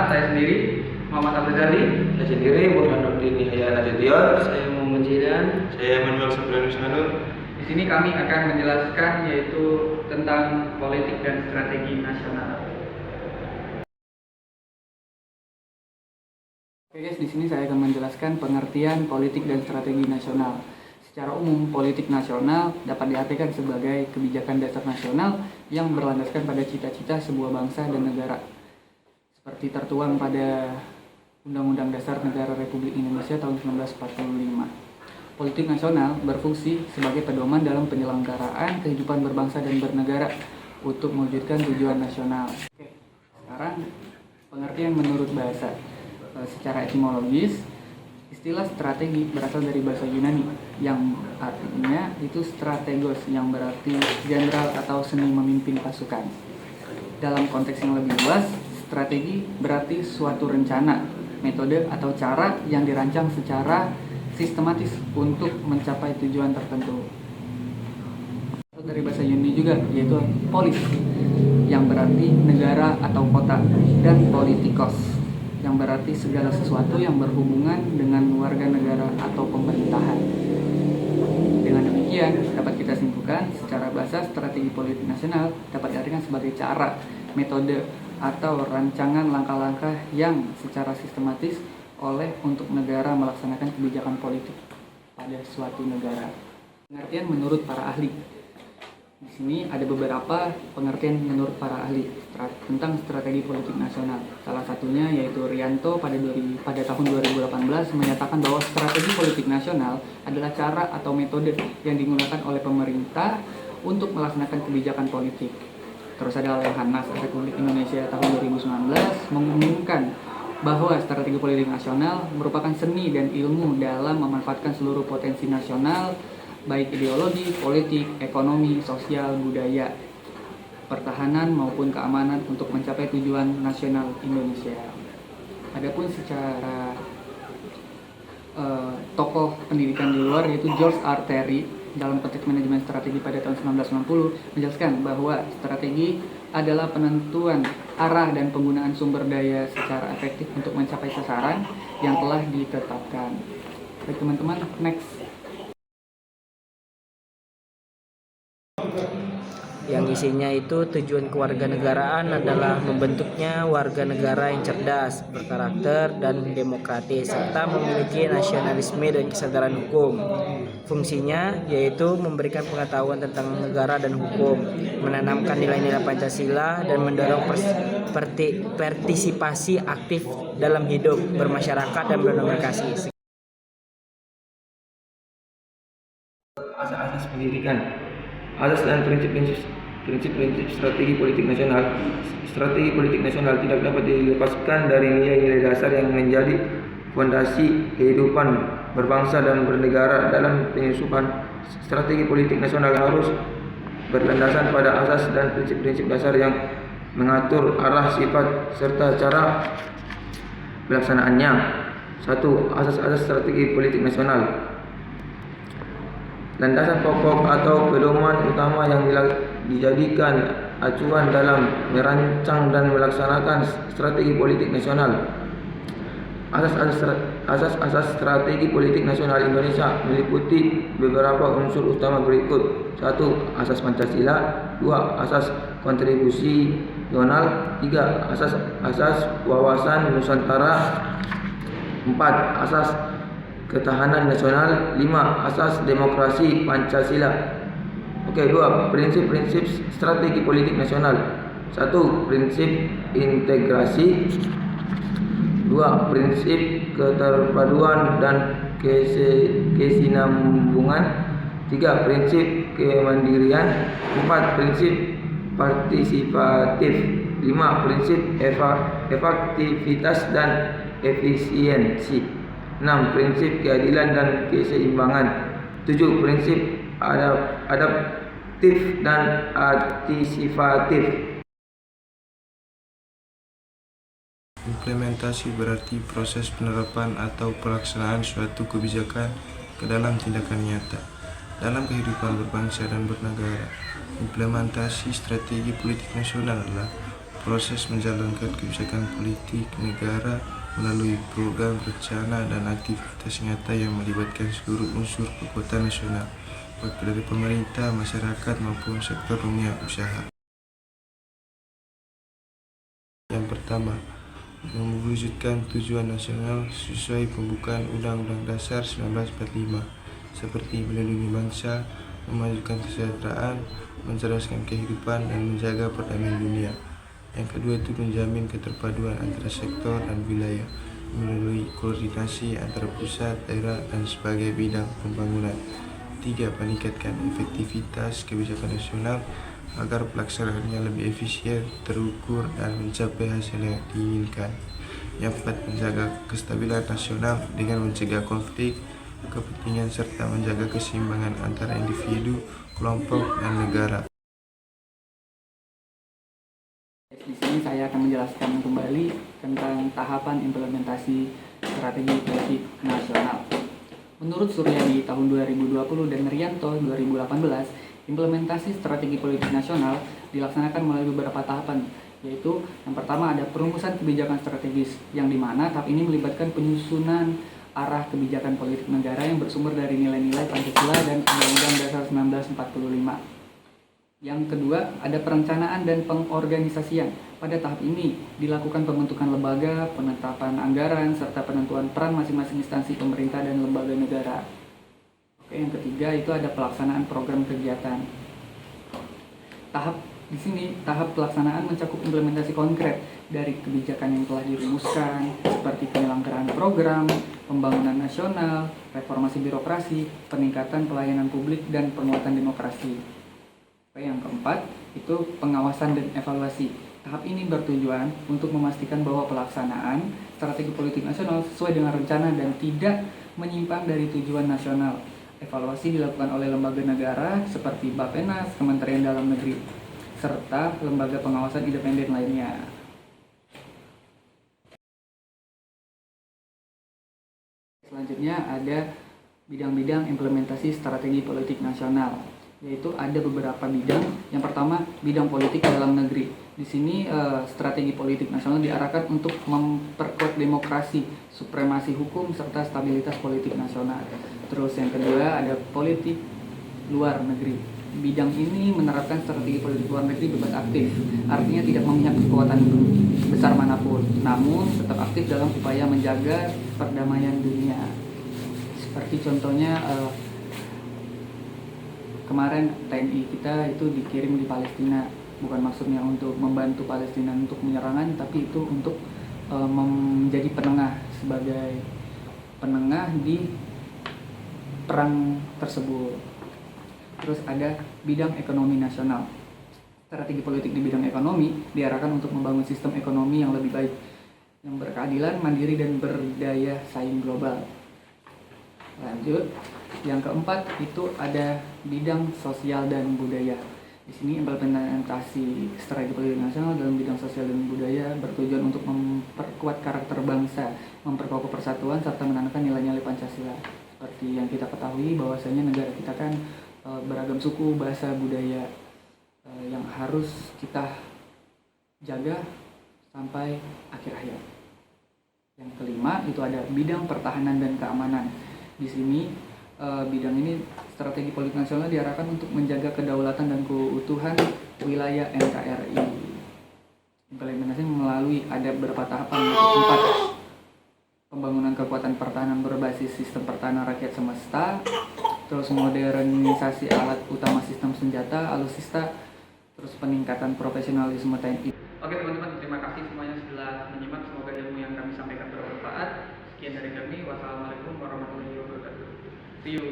saya sendiri Muhammad Abdul Ghali. Saya sendiri Burhanuddin Yahya Nasution. Saya Muhammad Jidan. Saya Manuel Sabranus Hanun. Di sini kami akan menjelaskan yaitu tentang politik dan strategi nasional. Oke guys, di sini saya akan menjelaskan pengertian politik dan strategi nasional. Secara umum, politik nasional dapat diartikan sebagai kebijakan dasar nasional yang berlandaskan pada cita-cita sebuah bangsa dan negara, seperti tertuang pada Undang-Undang Dasar Negara Republik Indonesia tahun 1945. Politik nasional berfungsi sebagai pedoman dalam penyelenggaraan kehidupan berbangsa dan bernegara untuk mewujudkan tujuan nasional. Oke, sekarang pengertian menurut bahasa. Secara etimologis, istilah strategi berasal dari bahasa Yunani yang artinya itu strategos, yang berarti jenderal atau seni memimpin pasukan. Dalam konteks yang lebih luas, strategi berarti suatu rencana, metode atau cara yang dirancang secara sistematis untuk mencapai tujuan tertentu. Dari bahasa Yunani juga, yaitu polis yang berarti negara atau kota, dan politikos yang berarti segala sesuatu yang berhubungan dengan warga negara atau pemerintahan. Dengan demikian, dapat kita simpulkan secara bahasa strategi politik nasional dapat diartikan sebagai cara, metode, atau rancangan langkah-langkah yang secara sistematis oleh untuk negara melaksanakan kebijakan politik pada suatu negara. Pengertian menurut para ahli. Di sini ada beberapa pengertian menurut para ahli tentang strategi politik nasional. Salah satunya yaitu Rianto pada tahun 2018 menyatakan bahwa strategi politik nasional adalah cara atau metode yang digunakan oleh pemerintah untuk melaksanakan kebijakan politik. Terus ada Lemhanas Republik Indonesia tahun 2019 mengumumkan bahwa strategi politik nasional merupakan seni dan ilmu dalam memanfaatkan seluruh potensi nasional, baik ideologi, politik, ekonomi, sosial, budaya, pertahanan maupun keamanan untuk mencapai tujuan nasional Indonesia. Adapun secara tokoh pendidikan di luar yaitu George R. Terry dalam konteks manajemen strategi pada tahun 1990 menjelaskan bahwa strategi adalah penentuan arah dan penggunaan sumber daya secara efektif untuk mencapai sasaran yang telah ditetapkan. Baik teman-teman, next. Yang isinya itu tujuan kewarganegaraan adalah membentuknya warga negara yang cerdas, berkarakter, dan demokratis, serta memiliki nasionalisme dan kesadaran hukum. Fungsinya yaitu memberikan pengetahuan tentang negara dan hukum, menanamkan nilai-nilai Pancasila, dan mendorong partisipasi aktif dalam hidup bermasyarakat dan berdemokrasi. Asas-asas pendidikan, asas dan prinsip-prinsip strategi politik nasional. Strategi politik nasional tidak dapat dilepaskan dari nilai-nilai dasar yang menjadi fondasi kehidupan berbangsa dan bernegara. Dalam penyusunan strategi politik nasional harus berlandasan pada asas dan prinsip-prinsip dasar yang mengatur arah, sifat, serta cara pelaksanaannya. 1. Asas-asas strategi politik nasional. Landasan pokok atau pedoman utama yang dijadikan acuan dalam merancang dan melaksanakan strategi politik nasional. Asas-asas strategi politik nasional Indonesia meliputi beberapa unsur utama berikut. 1. Asas Pancasila. 2. Asas kontribusional. 3. Asas wawasan Nusantara. 4. Asas ketahanan nasional. 5. Asas demokrasi Pancasila. 2. Prinsip-prinsip strategi politik nasional. 1. Prinsip integrasi. 2. Prinsip keterpaduan dan kesinambungan. 3. Prinsip kemandirian. 4. Prinsip partisipatif. 5. Prinsip efektivitas dan efisiensi. 6. Prinsip keadilan dan keseimbangan. 7. Prinsip adaptif dan antisipatif. Implementasi berarti proses penerapan atau pelaksanaan suatu kebijakan ke dalam tindakan nyata dalam kehidupan berbangsa dan bernegara. Implementasi strategi politik nasional adalah proses menjalankan kebijakan politik negara melalui program, rencana, dan aktivitas nyata yang melibatkan seluruh unsur kekuatan nasional, baik dari pemerintah, masyarakat, maupun sektor dunia usaha. Yang pertama, mewujudkan tujuan nasional sesuai pembukaan Undang-Undang Dasar 1945, seperti melindungi bangsa, memajukan kesejahteraan, mencerdaskan kehidupan, dan menjaga perdamaian dunia. Yang kedua itu menjamin keterpaduan antara sektor dan wilayah melalui koordinasi antara pusat, daerah, dan sebagai bidang pembangunan. Tiga, meningkatkan efektivitas kebijakan nasional agar pelaksanaannya lebih efisien, terukur, dan mencapai hasil yang diinginkan. Yang empat, menjaga kestabilan nasional dengan mencegah konflik kepentingan serta menjaga keseimbangan antara individu, kelompok, dan negara. Di sini saya akan menjelaskan kembali tentang tahapan implementasi strategi politik nasional. Menurut Suryadi tahun 2020 dan Rianto 2018, implementasi strategi politik nasional dilaksanakan melalui beberapa tahapan, yaitu yang pertama ada perumusan kebijakan strategis, yang dimana tahap ini melibatkan penyusunan arah kebijakan politik negara yang bersumber dari nilai-nilai Pancasila dan Undang-Undang Dasar 1945. Yang kedua, ada perencanaan dan pengorganisasian. Pada tahap ini dilakukan pembentukan lembaga, penetapan anggaran, serta penentuan peran masing-masing instansi pemerintah dan lembaga negara. Oke, yang ketiga itu ada pelaksanaan program kegiatan. Di sini tahap pelaksanaan mencakup implementasi konkret dari kebijakan yang telah dirumuskan, seperti penyelenggaraan program, pembangunan nasional, reformasi birokrasi, peningkatan pelayanan publik, dan penguatan demokrasi. Yang keempat, itu pengawasan dan evaluasi. Tahap ini bertujuan untuk memastikan bahwa pelaksanaan strategi politik nasional sesuai dengan rencana dan tidak menyimpang dari tujuan nasional. Evaluasi dilakukan oleh lembaga negara seperti Bappenas, Kementerian Dalam Negeri, serta lembaga pengawasan independen lainnya. Selanjutnya ada bidang-bidang implementasi strategi politik nasional, yaitu ada beberapa bidang. Yang pertama, bidang politik dalam negeri. Di sini strategi politik nasional diarahkan untuk memperkuat demokrasi, supremasi hukum, serta stabilitas politik nasional. Terus yang kedua ada politik luar negeri. Bidang ini menerapkan strategi politik luar negeri bebas aktif, artinya tidak memihak kekuatan besar manapun, namun tetap aktif dalam upaya menjaga perdamaian dunia. Seperti contohnya kemarin TNI kita itu dikirim di Palestina, bukan maksudnya untuk membantu Palestina untuk penyerangan, tapi itu untuk menjadi penengah, sebagai penengah di perang tersebut. Terus ada bidang ekonomi nasional. Strategi politik di bidang ekonomi diarahkan untuk membangun sistem ekonomi yang lebih baik, yang berkeadilan, mandiri, dan berdaya saing global. Lanjut, yang keempat itu ada bidang sosial dan budaya. Di sini implementasi strategi politik nasional dalam bidang sosial dan budaya bertujuan untuk memperkuat karakter bangsa, memperkokoh persatuan, serta menanamkan nilai-nilai Pancasila. Seperti yang kita ketahui bahwasanya negara kita kan beragam suku, bahasa, budaya yang harus kita jaga sampai akhir hayat. Yang kelima itu ada bidang pertahanan dan keamanan. Di sini bidang ini strategi politik nasional diarahkan untuk menjaga kedaulatan dan keutuhan wilayah NKRI. Implementasi melalui ada beberapa tahapan, yaitu 4. Pembangunan kekuatan pertahanan berbasis sistem pertahanan rakyat semesta, terus modernisasi alat utama sistem senjata, alutsista, terus peningkatan profesionalisme TNI. Oke teman-teman, terima kasih semuanya sudah menyimak. Semoga ilmu yang kami sampaikan bermanfaat. Sekian dari kami. Wassalamualaikum warahmatullahi wabarakatuh. See you.